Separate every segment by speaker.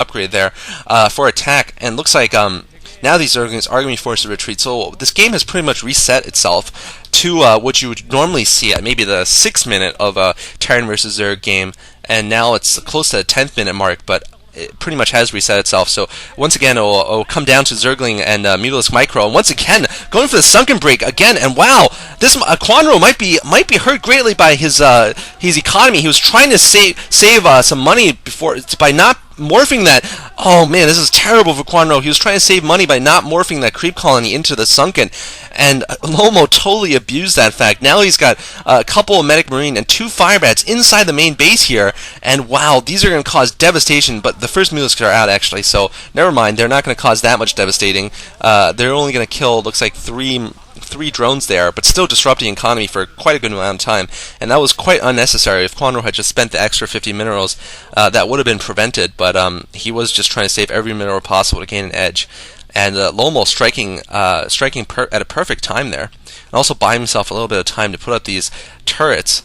Speaker 1: upgrade there for attack, and looks like now these Zerglings are going to be forced to retreat. So this game has pretty much reset itself to what you would normally see at maybe the 6th minute of a Terran versus Zerg game, and now it's close to the 10th minute mark, but it pretty much has reset itself. So once again, it'll come down to Zergling and Mutalisk Micro, and once again going for the sunken break again. And wow, this Kwanro might be hurt greatly by his economy. He was trying to save some money before by not morphing that. Oh man, this is terrible for Kwanro. He was trying to save money by not morphing that creep colony into the sunken, and Lomo totally abused that fact. Now he's got a couple of Medic Marine and 2 Fire Bats inside the main base here, and wow, these are going to cause devastation, but the first Mutalisks are out actually, so never mind, they're not going to cause that much devastating. They're only going to kill, looks like, three drones there, but still disrupting the economy for quite a good amount of time, and that was quite unnecessary. If Kwanro had just spent the extra 50 minerals, that would have been prevented, but he was just trying to save every mineral possible to gain an edge. And Lomo striking at a perfect time there, and also buying himself a little bit of time to put up these turrets.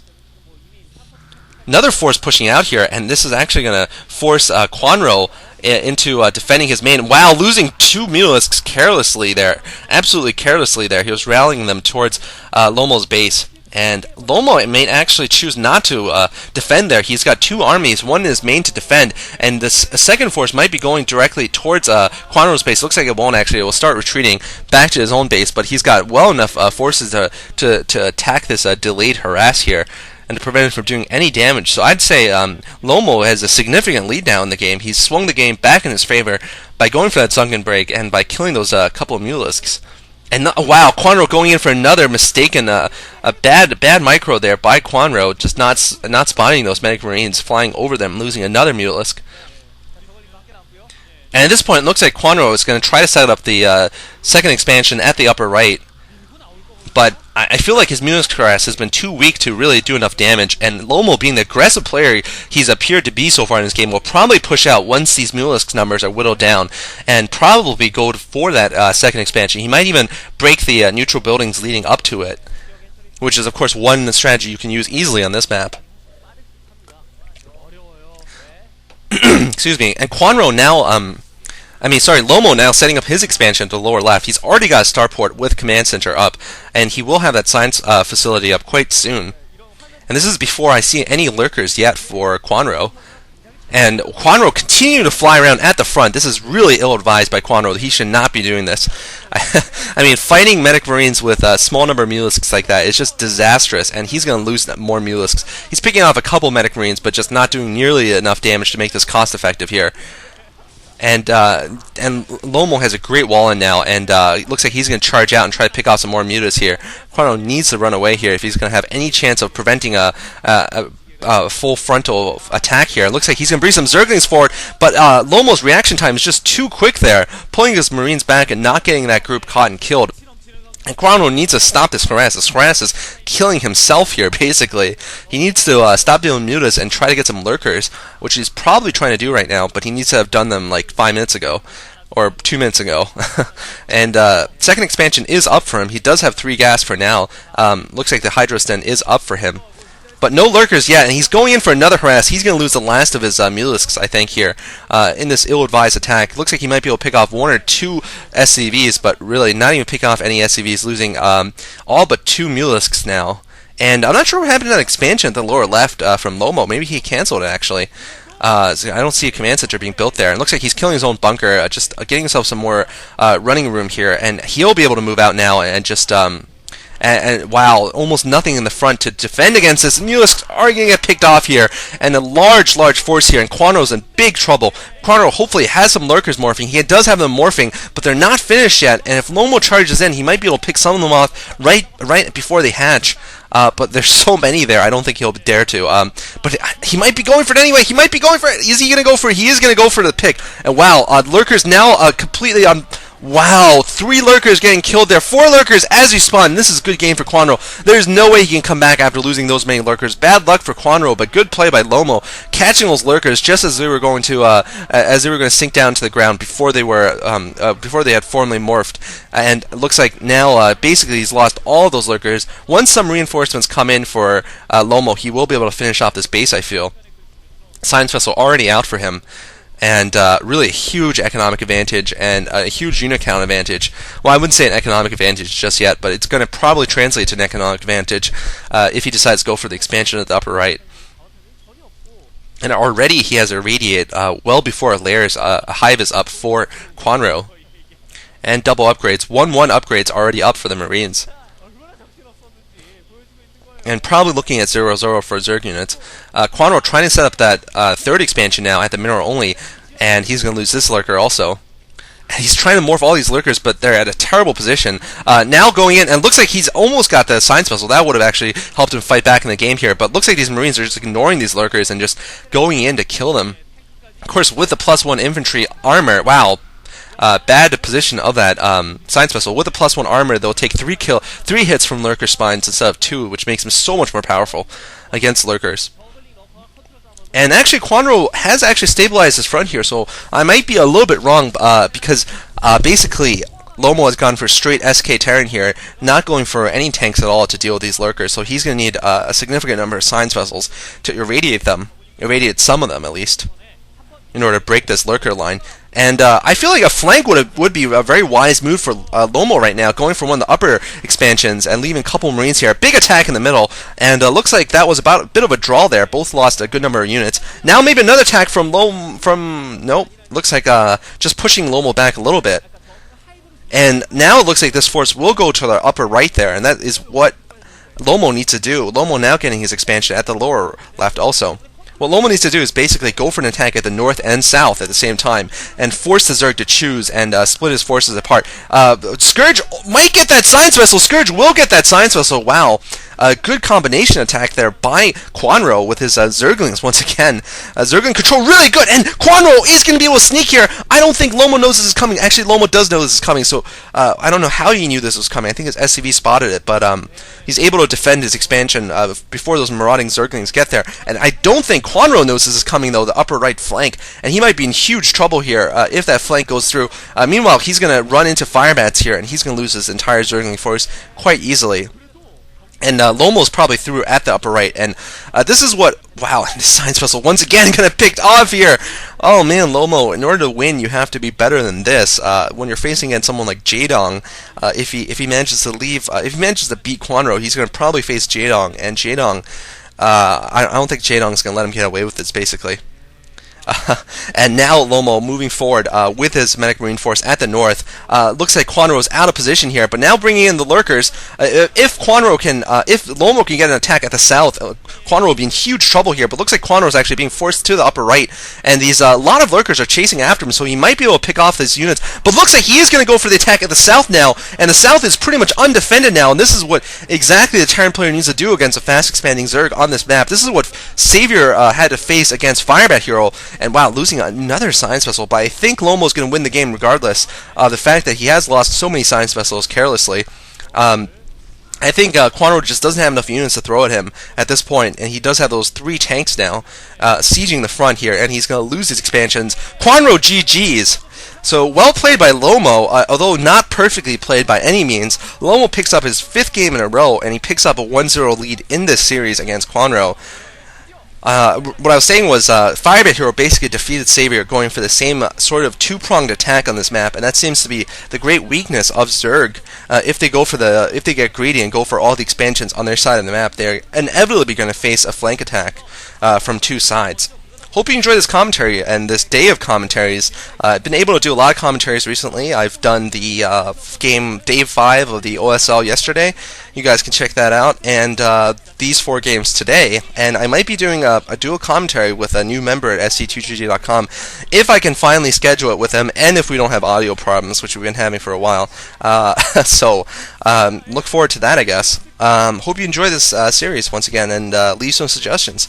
Speaker 1: Another force pushing out here, and this is actually going to force Kwanro into defending his main. Wow, losing 2 Mutalisks carelessly there, absolutely carelessly there. He was rallying them towards Lomo's base. And Lomo may actually choose not to defend there. He's got 2 armies, one in his main to defend, and this second force might be going directly towards Kwanro's base. Looks like it won't actually. It will start retreating back to his own base, but he's got well enough forces to attack this delayed harass here and to prevent him from doing any damage. So I'd say Lomo has a significant lead now in the game. He's swung the game back in his favor by going for that sunken break and by killing those couple of Mutalisks. And wow, Kwanro going in for another mistaken, a bad micro there by Kwanro, just not spotting those Medic Marines, flying over them, losing another Mutalisk. And at this point, it looks like Kwanro is going to try to set up the second expansion at the upper right, but I feel like his Mutalisk harass has been too weak to really do enough damage, and Lomo, being the aggressive player he's appeared to be so far in this game, will probably push out once these Mutalisk numbers are whittled down, and probably go for that second expansion. He might even break the neutral buildings leading up to it, which is of course one strategy you can use easily on this map. Excuse me. And Kwanro now, Lomo now setting up his expansion to the lower left. He's already got a starport with Command Center up, and he will have that science facility up quite soon. And this is before I see any lurkers yet for Kwanro. And Kwanro continuing to fly around at the front. This is really ill-advised by Kwanro. He should not be doing this. I mean, fighting Medic Marines with a small number of Mutalisks like that is just disastrous, and he's going to lose more Mutalisks. He's picking off a couple Medic Marines, but just not doing nearly enough damage to make this cost-effective here. And Lomo has a great wall in now, and it looks like he's going to charge out and try to pick off some more mutas here. Kwanro needs to run away here if he's going to have any chance of preventing a full frontal attack here. It looks like he's going to bring some Zerglings forward, but Lomo's reaction time is just too quick there, pulling his Marines back and not getting that group caught and killed. And Kwanro needs to stop this harass. This harass is killing himself here, basically. He needs to stop doing mutas and try to get some lurkers, which he's probably trying to do right now, but he needs to have done them like 5 minutes ago, or 2 minutes ago. And second expansion is up for him. He does have 3 gas for now. Looks like the Hydrosten is up for him. But no lurkers yet, and he's going in for another harass. He's going to lose the last of his Mutalisks, I think, here in this ill-advised attack. Looks like he might be able to pick off 1 or 2 SCVs, but really not even picking off any SCVs, losing all but 2 Mutalisks now. And I'm not sure what happened to that expansion at the lower left from Lomo. Maybe he canceled it, actually. So I don't see a command center being built there. It looks like he's killing his own bunker, just getting himself some more running room here, and he'll be able to move out now and just... And wow, almost nothing in the front to defend against this. Mutalisks are going to get picked off here, and a large force here, and Kwanro's in big trouble. Kwanro hopefully has some lurkers morphing. He does have them morphing, but they're not finished yet, and if Lomo charges in, he might be able to pick some of them off right before they hatch. But there's so many there, I don't think he'll dare to. But he might be going for it anyway. He might be going for it. Is he going to go for it? He is going to go for the pick. And wow, lurkers now completely on... Wow, 3 lurkers getting killed there. 4 lurkers as you spawn. This is a good game for Kwanro. There's no way he can come back after losing those many lurkers. Bad luck for Kwanro, but good play by Lomo, catching those lurkers just as they were going to sink down to the ground before they had formally morphed. And it looks like now basically he's lost all of those lurkers. Once some reinforcements come in for Lomo, he will be able to finish off this base, I feel. Science vessel already out for him. and really a huge economic advantage and a huge unit count advantage. Well, I wouldn't say an economic advantage just yet, but it's going to probably translate to an economic advantage if he decides to go for the expansion at the upper right. And already he has Irradiate well before Lairs. A Hive is up for Kwanro. And double upgrades. 1-1 upgrades already up for the Marines. And probably looking at 0-0 for Zerg units. Kwanro trying to set up that third expansion now at the mineral only, and he's going to lose this lurker also. And he's trying to morph all these lurkers, but they're at a terrible position. Now going in, and looks like he's almost got the Science Vessel. That would have actually helped him fight back in the game here, but looks like these Marines are just ignoring these lurkers and just going in to kill them. Of course, with the +1 infantry armor, wow. Bad position of that Science Vessel. With the +1 armor, they'll take 3 hits from lurker spines instead of 2, which makes them so much more powerful against lurkers. And actually, Kwanro has actually stabilized his front here, so I might be a little bit wrong because basically Lomo has gone for straight SK Terran here, not going for any tanks at all to deal with these lurkers, so he's going to need a significant number of Science Vessels to irradiate them, irradiate some of them at least, in order to break this lurker line. And I feel like a flank would be a very wise move for Lomo right now, going for one of the upper expansions and leaving a couple Marines here. Big attack in the middle, and looks like that was about a bit of a draw there. Both lost a good number of units. Now maybe another attack from nope, looks like just pushing Lomo back a little bit. And now it looks like this force will go to the upper right there, and that is what Lomo needs to do. Lomo now getting his expansion at the lower left also. What Lomo needs to do is basically go for an attack at the north and south at the same time and force the Zerg to choose and split his forces apart. Scourge might get that Science Vessel. Scourge will get that Science Vessel. Wow. A good combination attack there by Kwanro with his Zerglings once again. Zergling control really good, and Kwanro is going to be able to sneak here. I don't think Lomo knows this is coming. Actually, Lomo does know this is coming, so I don't know how he knew this was coming. I think his SCV spotted it, but he's able to defend his expansion before those marauding Zerglings get there. And I don't think Kwanro knows this is coming, though, the upper right flank, and he might be in huge trouble here if that flank goes through. Meanwhile, he's going to run into Firebats here, and he's going to lose his entire Zergling force quite easily. And Lomo's probably through at the upper right, and this is what, wow, the Science Vessel once again kind of picked off here. Oh man, Lomo, in order to win, you have to be better than this. When you're facing against someone like Jaedong, if he manages to beat Kwanro, he's going to probably face Jaedong, and Jaedong, I don't think Jaedong's going to let him get away with this, basically. And now Lomo moving forward with his Medic Marine force at the north. Looks like Kwanro is out of position here, but now bringing in the lurkers. If Lomo can get an attack at the south, Kwanro will be in huge trouble here. But looks like Kwanro is actually being forced to the upper right, and these a lot of lurkers are chasing after him, so he might be able to pick off these units. But looks like he is going to go for the attack at the south now, and the south is pretty much undefended now. And this is what exactly the Terran player needs to do against a fast expanding Zerg on this map. This is what Savior had to face against Firebat Hero. And wow, losing another Science Vessel, but I think Lomo's going to win the game regardless of the fact that he has lost so many Science Vessels carelessly. I think Kwanro just doesn't have enough units to throw at him at this point, and he does have those 3 tanks now sieging the front here, and he's going to lose his expansions. Kwanro GG's! So, well played by Lomo, although not perfectly played by any means. Lomo picks up his 5th game in a row, and he picks up a 1-0 lead in this series against Kwanro. What I was saying was Firebat Hero basically defeated Savior going for the same sort of 2-pronged attack on this map, and that seems to be the great weakness of Zerg. If they get greedy and go for all the expansions on their side of the map, they're inevitably going to face a flank attack from 2 sides. Hope you enjoy this commentary and this day of commentaries. I've been able to do a lot of commentaries recently. I've done the game Day 5 of the OSL yesterday. You guys can check that out. And these 4 games today. And I might be doing a dual commentary with a new member at sc2gg.com if I can finally schedule it with them, and if we don't have audio problems, which we've been having for a while. So look forward to that, I guess. Hope you enjoy this series once again, and leave some suggestions.